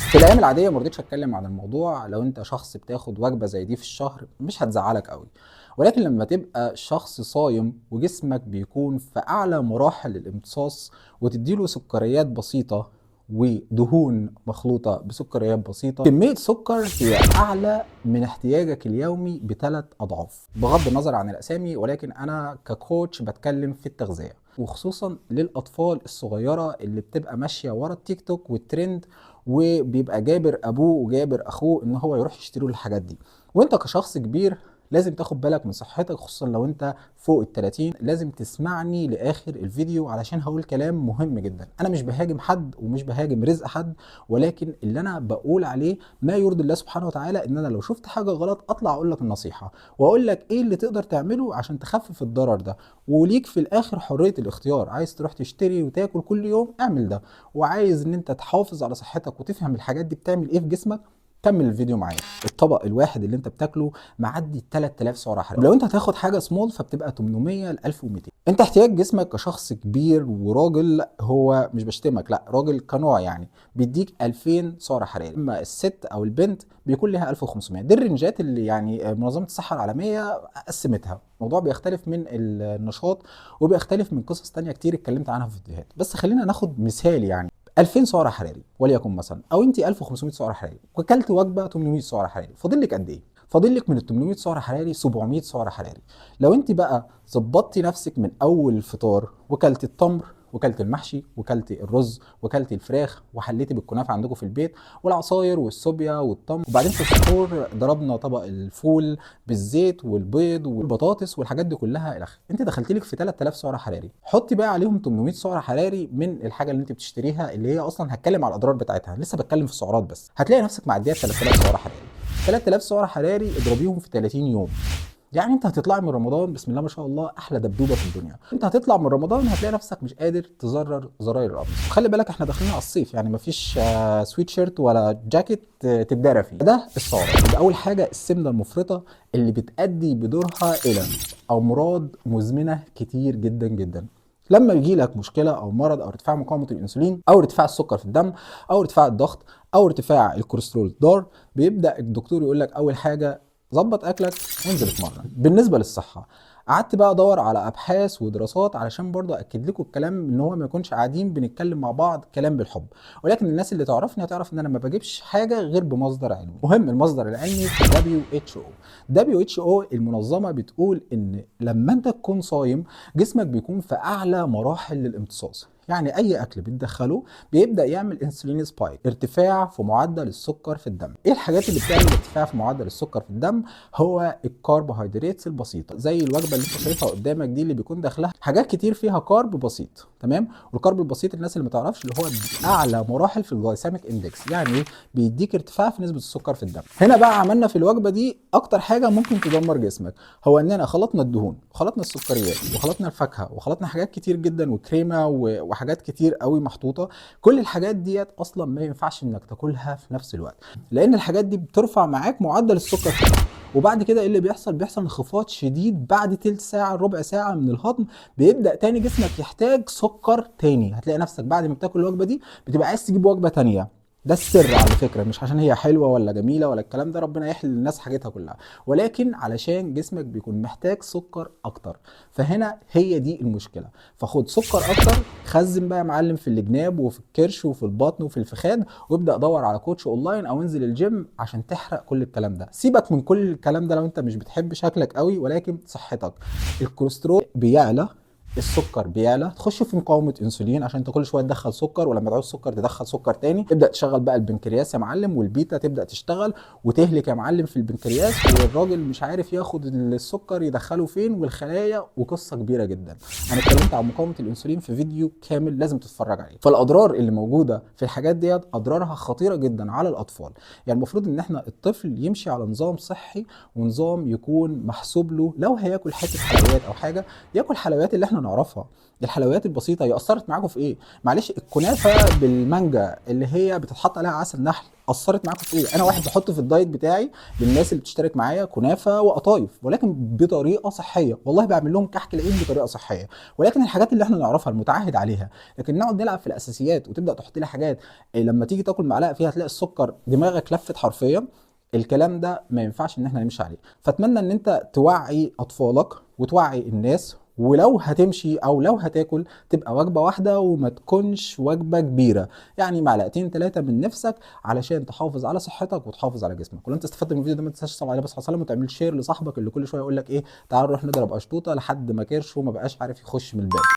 في الايام العاديه ما رضيتش اتكلم عن الموضوع. لو انت شخص بتاخد وجبه زي دي في الشهر مش هتزعلك قوي، ولكن لما تبقى شخص صايم وجسمك بيكون في اعلى مراحل الامتصاص وتديله سكريات بسيطه ودهون مخلوطه بسكريات بسيطه، كميه سكر هي اعلى من احتياجك اليومي بثلاث اضعاف، بغض النظر عن الاسامي. ولكن انا ككوتش بتكلم في التغذيه، وخصوصا للاطفال الصغيره اللي بتبقى ماشيه ورا التيك توك والترند، وبيبقى جابر ابوه وجابر اخوه ان هو يروح يشتروا الحاجات دي. وانت كشخص كبير لازم تاخد بالك من صحتك، خصوصا لو انت فوق ال30. لازم تسمعني لاخر الفيديو علشان هقول كلام مهم جدا. انا مش بهاجم حد ومش بهاجم رزق حد، ولكن اللي انا بقول عليه ما يرضي الله سبحانه وتعالى. ان انا لو شفت حاجه غلط اطلع اقول لك النصيحه واقول لك ايه اللي تقدر تعمله عشان تخفف الضرر ده. وليك في الاخر حريه الاختيار، عايز تروح تشتري وتاكل كل يوم اعمل ده، وعايز ان انت تحافظ على صحتك وتفهم الحاجات دي بتعمل ايه في جسمك كمل الفيديو معايا. الطبق الواحد اللي انت بتاكله معدي 3000 سعره حراريه. لو انت هتاخد حاجه سمول فبتبقى 800 ل 1200. انت احتياج جسمك كشخص كبير وراجل، هو مش بشتمك، لا راجل كنوع يعني، بيديك 2000 سعر حراري. اما الست او البنت بيكون لها 1500. دي الرنجات اللي يعني منظمه الصحه العالميه قسمتها. الموضوع بيختلف من النشاط وبيختلف من قصص تانية كتير اتكلمت عنها في فيديوهات، بس خلينا ناخد مثال. يعني 2000 سعر حراري وليكن مثلا، او انت 1500 سعر حراري وكلت وجبه 800 سعر حراري، فاضل لك قد ايه؟ فاضل لك من ال 800 سعر حراري 700 سعر حراري. لو انت بقى ظبطتي نفسك من اول الفطار وكلت التمر وكلت المحشي وكلت الرز وكلت الفراخ وحليتي بالكنافه عندكم في البيت والعصاير والسوبيا والتمر، وبعدين في السحور ضربنا طبق الفول بالزيت والبيض والبطاطس والحاجات دي كلها الى اخره، انت دخلت لك في 3000 سعر حراري. حطي بقى عليهم 800 سعر حراري من الحاجه اللي انت بتشتريها، اللي هي اصلا هتكلم على الاضرار بتاعتها، لسه بتكلم في السعرات بس، هتلاقي نفسك معديه 3000 سعر حراري. 3000 سعر حراري اضربيهم في 30 يوم، يعني انت هتطلع من رمضان بسم الله ما شاء الله احلى دبدوبه في الدنيا. انت هتطلع من رمضان هتلاقي نفسك مش قادر تزرر زراير القميص. خلي بالك احنا داخلين على الصيف، يعني مفيش سويت شيرت ولا جاكيت تتدارى فيه. ده السعر. يبقى اول حاجه السمنه المفرطه اللي بتؤدي بدورها الى امراض مزمنه كتير جدا جدا. لما يجي لك مشكله او مرض او ارتفاع مقاومه الانسولين او ارتفاع السكر في الدم او ارتفاع الضغط او ارتفاع الكوليسترول الضار، بيبدا الدكتور يقول لك اول حاجه ظبط اكلك وانزل اتمرن. بالنسبه للصحه قعدت بقى ادور على ابحاث ودراسات علشان برضه اكد لكم الكلام، ان هو ما يكونش قاعدين بنتكلم مع بعض كلام بالحب، ولكن الناس اللي تعرفني هتعرف ان انا ما بجيبش حاجه غير بمصدر علمي. مهم المصدر العلمي WHO. WHO المنظمه بتقول ان لما انت تكون صايم جسمك بيكون في اعلى مراحل الامتصاص، يعني اي اكل بتدخله بيبدا يعمل انسولين سبايك، ارتفاع في معدل السكر في الدم. ايه الحاجات اللي بتعمل ارتفاع في معدل السكر في الدم؟ هو الكربوهيدرات البسيطه، زي الوجبه اللي انت شايفها قدامك دي اللي بيكون داخلها حاجات كتير فيها كارب بسيط، تمام؟ والكارب البسيط الناس اللي ما تعرفش اللي هو اعلى مراحل في الجلايسيميك اندكس، يعني ايه؟ بيديك ارتفاع في نسبه السكر في الدم. هنا بقى عملنا في الوجبه دي اكتر حاجه ممكن تدمر جسمك، هو اننا خلطنا الدهون وخلطنا السكريات وخلطنا الفاكهه وخلطنا حاجات كتير جدا وكريمه وحاجات كتير قوي محطوطه. كل الحاجات ديت اصلا ما ينفعش انك تاكلها في نفس الوقت، لان الحاجات دي بترفع معاك معدل السكر في الدم. وبعد كده ايه اللي بيحصل؟ بيحصل انخفاض شديد بعد تلت ساعه ربع ساعه من الهضم، بيبدا تاني جسمك يحتاج سكر تاني. هتلاقي نفسك بعد ما بتاكل الوجبه دي بتبقى عايز تجيب وجبه تانيه. ده السر على فكره، مش عشان هي حلوه ولا جميله ولا الكلام ده، ربنا يحلل الناس حاجتها كلها، ولكن علشان جسمك بيكون محتاج سكر اكتر. فهنا هي دي المشكله. فخد سكر اكتر، خزن بقى يا معلم في الجناب وفي الكرش وفي البطن وفي الفخاد، وابدا دور على كوتش اونلاين او انزل الجيم عشان تحرق كل الكلام ده. سيبك من كل الكلام ده لو انت مش بتحب شكلك قوي، ولكن صحتك. الكوليسترول بيعلى، السكر بيعلى، تخش في مقاومه انسولين عشان انت كل شويه تدخل سكر، ولما تعوز سكر تدخل سكر تاني. تبدا تشغل بقى البنكرياس يا معلم، والبيتا تبدا تشتغل وتهلك يا معلم في البنكرياس، والراجل مش عارف ياخد السكر يدخله فين والخلايا، وقصه كبيره جدا. انا اتكلمت عن مقاومه الانسولين في فيديو كامل لازم تتفرج عليه. فالاضرار اللي موجوده في الحاجات ديت اضرارها خطيره جدا على الاطفال. يعني المفروض ان احنا الطفل يمشي على نظام صحي ونظام يكون محسوب له، لو هياكل حته حلويات او حاجه ياكل حلويات اللي احنا نعرفها. الحلويات البسيطه هي اثرت معاكم في ايه؟ معلش الكنافه بالمانجا اللي هي بتتحط عليها عسل نحل اثرت معاكم في ايه؟ انا واحد بحط في الدايت بتاعي للناس اللي بتشترك معايا كنافه وقطايف، ولكن بطريقه صحيه، والله بعمل لهم كحك العيد بطريقه صحيه. ولكن الحاجات اللي احنا نعرفها المتعهد عليها، لكن نقعد نلعب في الاساسيات وتبدا تحط لي حاجات لما تيجي تاكل معلقه فيها تلاقي السكر دماغك لفت حرفيا، الكلام ده ما ينفعش ان احنا نمشي عليه. فاتمنى ان انت توعي اطفالك وتوعي الناس، ولو هتمشي او لو هتاكل تبقى وجبه واحده وما تكونش وجبه كبيره، يعني معلقتين ثلاثه من نفسك علشان تحافظ على صحتك وتحافظ على جسمك. ولو انت استفدت من الفيديو ده ما تنساش تصلي عليه بس صلى الله عليه وسلم، وتعمل شير لصاحبك اللي كل شويه يقول لك ايه تعال نروح نضرب اشطوطه لحد ما كرشه ما بقاش عارف يخش من الباب.